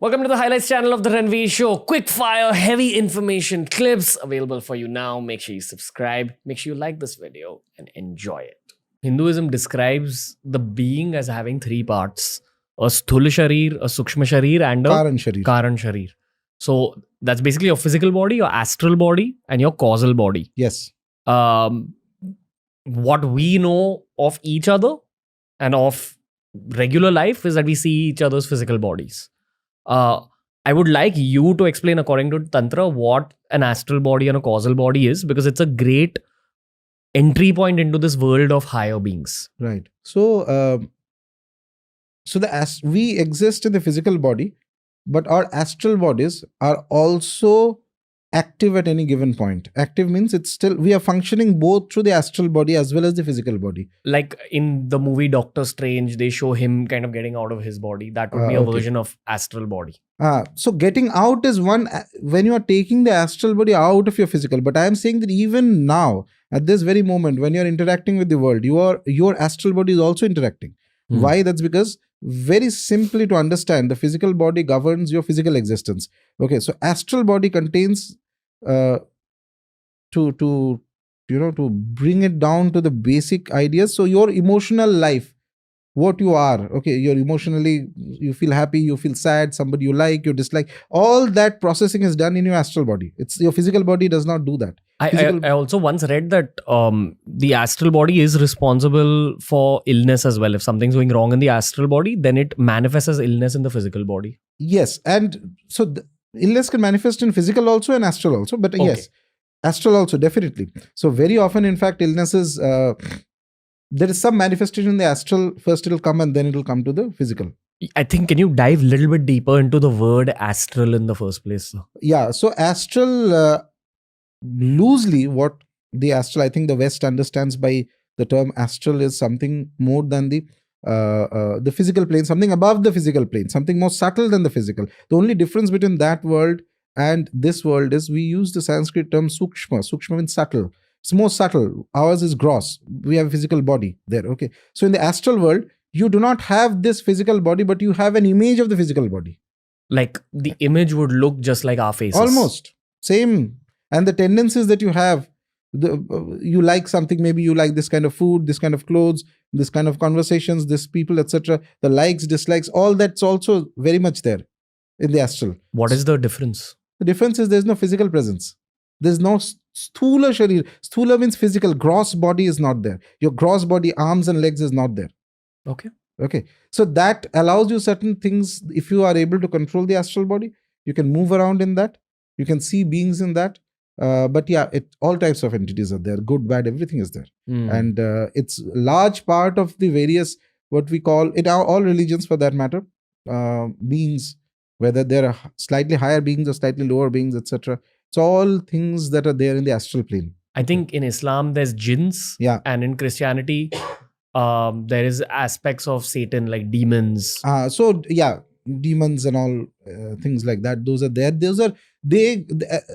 Welcome to the highlights channel of the Ranveer Show. Quick fire, heavy information clips available for you now. Make sure you subscribe. Make sure you like this video and enjoy it. Hinduism describes the being as having three parts: a sthula sharir, a sukshma sharir, and a karan sharir. So that's basically your physical body, your astral body, and your causal body. Yes. What we know of each other and of regular life is that we see each other's physical bodies. I would like you to explain, according to Tantra, what an astral body and a causal body is, because it's a great entry point into this world of higher beings. Right. So, we exist in the physical body, but our astral bodies are also active at any given point. Active means we are functioning both through the astral body as well as the physical body. Like in the movie Doctor Strange, they show him kind of getting out of his body. That would be a version of astral body. So getting out is one, when you are taking the astral body out of your physical. But I am saying that even now, at this very moment, when you are interacting with the world, your astral body is also interacting. Why? That's because, very simply to understand, the physical body governs your physical existence. Okay, so astral body contains to bring it down to the basic ideas. So your emotional life, what you are, okay, you're emotionally, you feel happy, you feel sad, somebody you like, you dislike, all that processing is done in your astral body. It's your physical body does not do that. I also once read that the astral body is responsible for illness as well. If something's going wrong in the astral body, then it manifests as illness in the physical body. Yes, and so illness can manifest in physical also and astral also, but okay. Yes, astral also, definitely. So very often, in fact, illnesses, there is some manifestation in the astral. First it'll come and then it'll come to the physical. I think, can you dive a little bit deeper into the word astral in the first place? Yeah, so astral, loosely what the astral, I think the West understands by the term astral is something more than the physical plane, something above the physical plane, something more subtle than the physical. The only difference between that world and this world is we use the Sanskrit term sukshma. Sukshma means subtle. It's more subtle. Ours is gross. We have a physical body there. Okay. So in the astral world, you do not have this physical body, but you have an image of the physical body. Like the image would look just like our faces. Almost. Same. And the tendencies that you have, you like something, maybe you like this kind of food, this kind of clothes, this kind of conversations, this people, etc. The likes, dislikes, all that's also very much there in the astral. What is the difference? The difference is there's no physical presence. There's no sthula sharir. Sthula means physical. Gross body is not there. Your gross body, arms and legs is not there. Okay. Okay. So that allows you certain things. If you are able to control the astral body, you can move around in that. You can see beings in that. But yeah, all types of entities are there. Good, bad, everything is there. And it's large part of the various, what we call, in all religions for that matter, beings, whether they're slightly higher beings or slightly lower beings, etc. It's all things that are there in the astral plane. I think in Islam there's jinns, and in Christianity there is aspects of Satan like demons. So yeah, demons and all things like that. Those are there.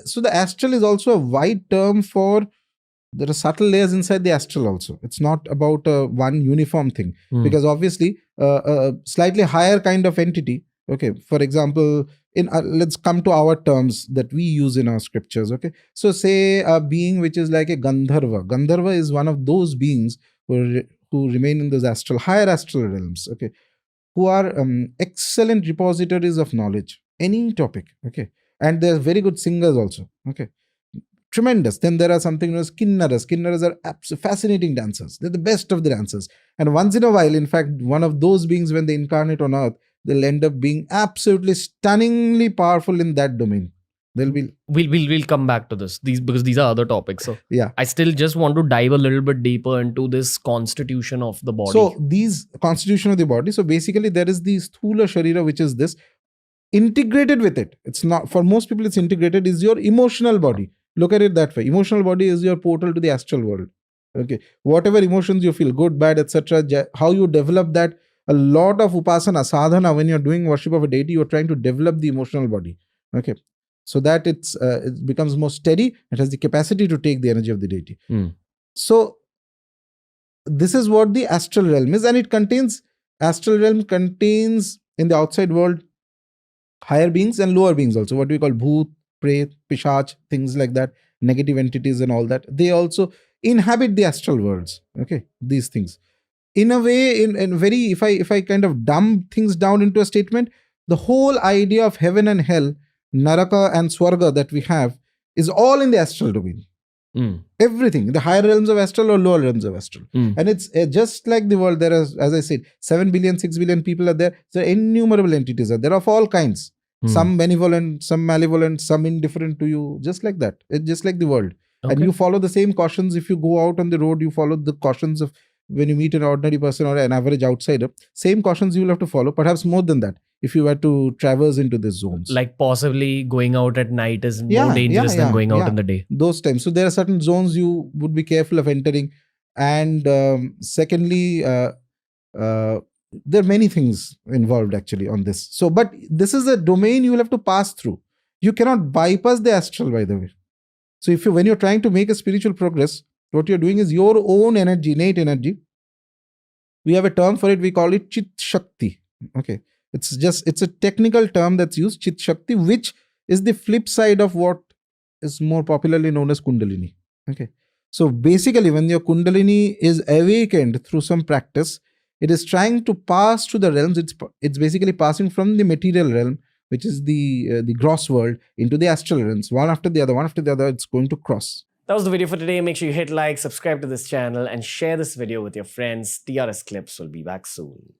So the astral is also a wide term for, there are subtle layers inside the astral also. It's not about one uniform thing, because obviously a slightly higher kind of entity. Okay, for example, let's come to our terms that we use in our scriptures. Okay, so say a being which is like a Gandharva. Gandharva is one of those beings who remain in those higher astral realms. Okay, who are excellent repositories of knowledge, any topic. Okay, and they're very good singers also. Okay, tremendous. Then there are something known as Kinnaras. Kinnaras are fascinating dancers. They're the best of the dancers. And once in a while, in fact, one of those beings, when they incarnate on earth, they'll end up being absolutely stunningly powerful in that domain. We'll come back to this, because these are other topics. So yeah, I still just want to dive a little bit deeper into this constitution of the body. So these constitution of the body. So basically, there is the sthula sharira, which is this. Integrated with it, it's not, for most people it's integrated, is your emotional body. Look at it that way. Emotional body is your portal to the astral world. Okay, whatever emotions you feel, good, bad, etc., how you develop that. A lot of upasana, sadhana, when you're doing worship of a deity, you're trying to develop the emotional body. Okay, so that it becomes more steady. It has the capacity to take the energy of the deity. So this is what the astral realm is, and astral realm contains in the outside world higher beings and lower beings also, what we call bhoot, pret, pishach, things like that, negative entities and all that. They also inhabit the astral worlds. Okay, these things. In a way, in very, if I kind of dumb things down into a statement, the whole idea of heaven and hell, naraka and swarga that we have, is all in the astral domain. Everything, the higher realms of astral or lower realms of astral. And it's just like the world. There are, as I said, 7 billion, 6 billion people are there. So innumerable entities are there of all kinds. Some benevolent, some malevolent, some indifferent to you, just like that. It's just like the world. Okay. And you follow the same cautions. If you go out on the road, you follow the cautions of when you meet an ordinary person or an average outsider. Same cautions you will have to follow, perhaps more than that, if you were to traverse into these zones. Like possibly going out at night is more dangerous than going out in the day. Those times. So there are certain zones you would be careful of entering. And secondly, there are many things involved actually on this. So, but this is a domain you will have to pass through. You cannot bypass the astral, by the way. So if you, when you're trying to make a spiritual progress, what you're doing is your own energy, innate energy. We have a term for it. We call it Chit Shakti. Okay. It's a technical term that's used, Chit Shakti, which is the flip side of what is more popularly known as Kundalini. Okay. So basically, when your Kundalini is awakened through some practice, it is trying to pass to the realms. It's basically passing from the material realm, which is the gross world, into the astral realms. One after the other, it's going to cross. That was the video for today. Make sure you hit like, subscribe to this channel, and share this video with your friends. TRS Clips will be back soon.